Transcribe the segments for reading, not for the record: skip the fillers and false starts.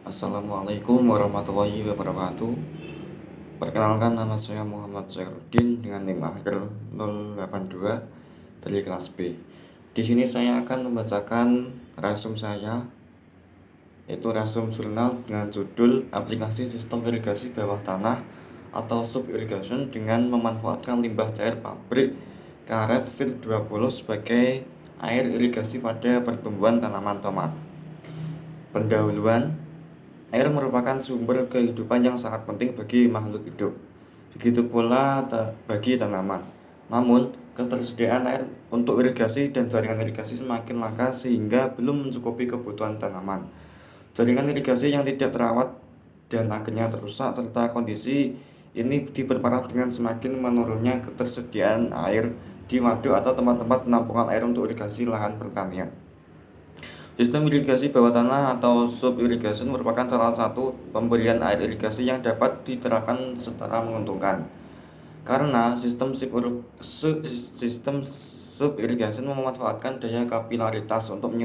Assalamualaikum warahmatullahi wabarakatuh. Perkenalkan, nama saya Muhammad Syairuddin dengan NIM akhir 082 dari kelas B. Di sini saya akan membacakan resume saya, yaitu resume jurnal dengan judul Aplikasi Sistem Irigasi Bawah Tanah atau Sub Irrigation dengan memanfaatkan limbah cair pabrik karet SIR 20 sebagai air irigasi pada pertumbuhan tanaman tomat. Pendahuluan. Air merupakan sumber kehidupan yang sangat penting bagi makhluk hidup. Begitu pula bagi tanaman. Namun, ketersediaan air untuk irigasi dan jaringan irigasi semakin langka sehingga belum mencukupi kebutuhan tanaman. Jaringan irigasi yang tidak terawat dan akhirnya rusak serta kondisi ini diperparah dengan semakin menurunnya ketersediaan air di waduk atau tempat-tempat penampungan air untuk irigasi lahan pertanian. Sistem irigasi bawah tanah atau sub irrigation merupakan salah satu pemberian air irigasi yang dapat diterapkan secara menguntungkan. Karena sistem sub irrigation memanfaatkan daya kapilaritas untuk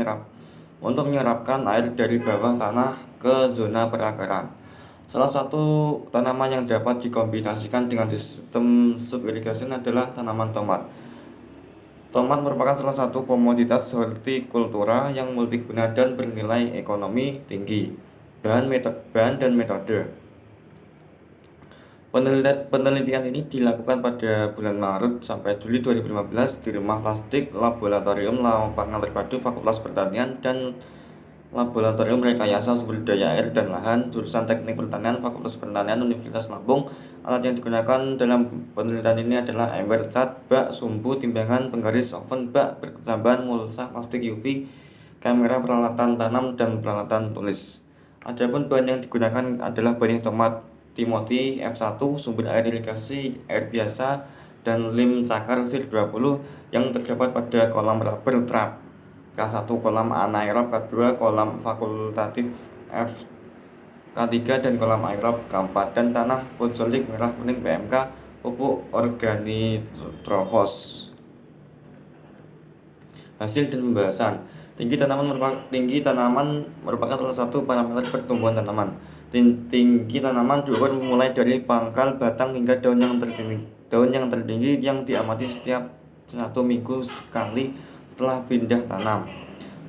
menyerapkan air dari bawah tanah ke zona perakaran. Salah satu tanaman yang dapat dikombinasikan dengan sistem sub irrigation adalah tanaman tomat. Tomat merupakan salah satu komoditas hortikultura yang multiguna dan bernilai ekonomi tinggi. Bahan dan metode. Penelitian ini dilakukan pada bulan Maret sampai Juli 2015 di Rumah Plastik Laboratorium Lapangan Terpadu Fakultas Pertanian dan Laboratorium Rekayasa Sumber Daya Air dan Lahan jurusan Teknik Pertanian Fakultas Pertanian Universitas Lampung. Alat yang digunakan dalam penelitian ini adalah ember cat, bak, sumbu, timbangan, penggaris, oven, bak, berkecambahan, mulsa, plastik UV, kamera, peralatan tanam, dan peralatan tulis. Adapun bahan yang digunakan adalah benih tomat Timothy F1, sumber air irigasi air biasa, dan lem cakar SIR 20 yang terdapat pada kolam rubber trap. K1 kolam anaerob, K2 kolam fakultatif F, K3 dan kolam aerob K4 dan tanah pozolik merah kuning PMK pupuk organitrofos. Hasil dan pembahasan. Tinggi tanaman merupakan salah satu parameter pertumbuhan tanaman. Tinggi tanaman diukur mulai dari pangkal, batang hingga daun yang tertinggi yang diamati setiap 1 minggu sekali setelah pindah tanam.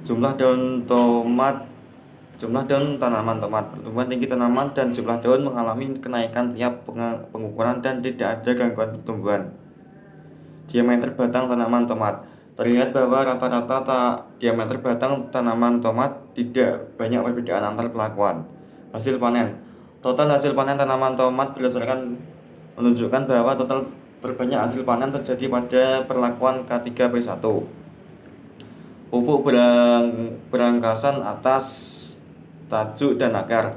Jumlah daun tanaman tomat. Pertumbuhan tinggi tanaman dan jumlah daun mengalami kenaikan tiap pengukuran dan tidak ada gangguan pertumbuhan. Diameter batang tanaman tomat. Terlihat bahwa rata-rata diameter batang tanaman tomat tidak banyak perbedaan antar pelakuan. Hasil panen. Total hasil panen tanaman tomat menunjukkan bahwa total terbanyak hasil panen terjadi pada perlakuan K3P1. Pupuk berangkasan atas, tajuk, dan akar.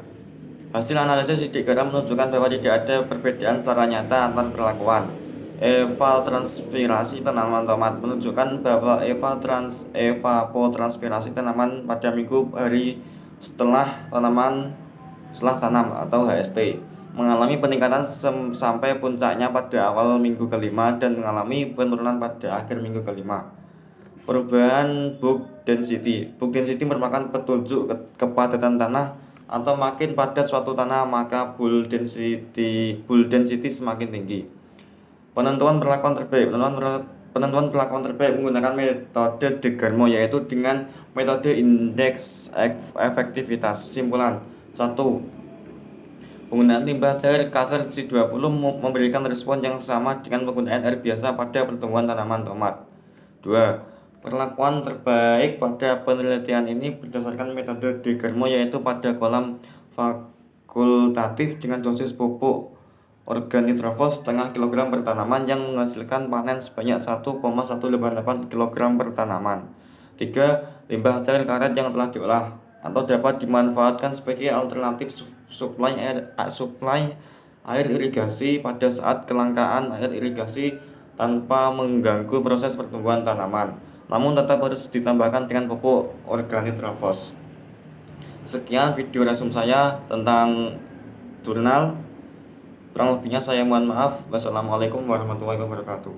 Hasil analisis sidik garam menunjukkan bahwa tidak ada perbedaan secara nyata antar perlakuan. Evapotranspirasi tanaman tomat menunjukkan bahwa evapotranspirasi tanaman pada minggu hari setelah tanam atau HST mengalami peningkatan sampai puncaknya pada awal minggu kelima dan mengalami penurunan pada akhir minggu kelima. Perubahan bulk density. Bulk density merupakan petunjuk kepadatan tanah atau makin padat suatu tanah maka bulk density semakin tinggi. Penentuan perlakuan terbaik. Penentuan perlakuan terbaik menggunakan metode Degarmo, yaitu dengan metode indeks efektivitas. Simpulan 1. Penggunaan limbah cair kasar C20 memberikan respon yang sama dengan penggunaan air biasa pada pertumbuhan tanaman tomat. 2. Perlakuan terbaik pada penelitian ini berdasarkan metode Degarmo, yaitu pada kolam fakultatif dengan dosis pupuk organitrofos setengah kilogram per tanaman yang menghasilkan panen sebanyak 1,158 kg per tanaman. 3. Limbah cair karet yang telah diolah atau dapat dimanfaatkan sebagai alternatif suplai air irigasi pada saat kelangkaan air irigasi tanpa mengganggu proses pertumbuhan tanaman, namun tetap harus ditambahkan dengan pupuk organitrofos. Sekian video resume saya tentang jurnal. Kurang lebihnya saya mohon maaf. Wassalamualaikum warahmatullahi wabarakatuh.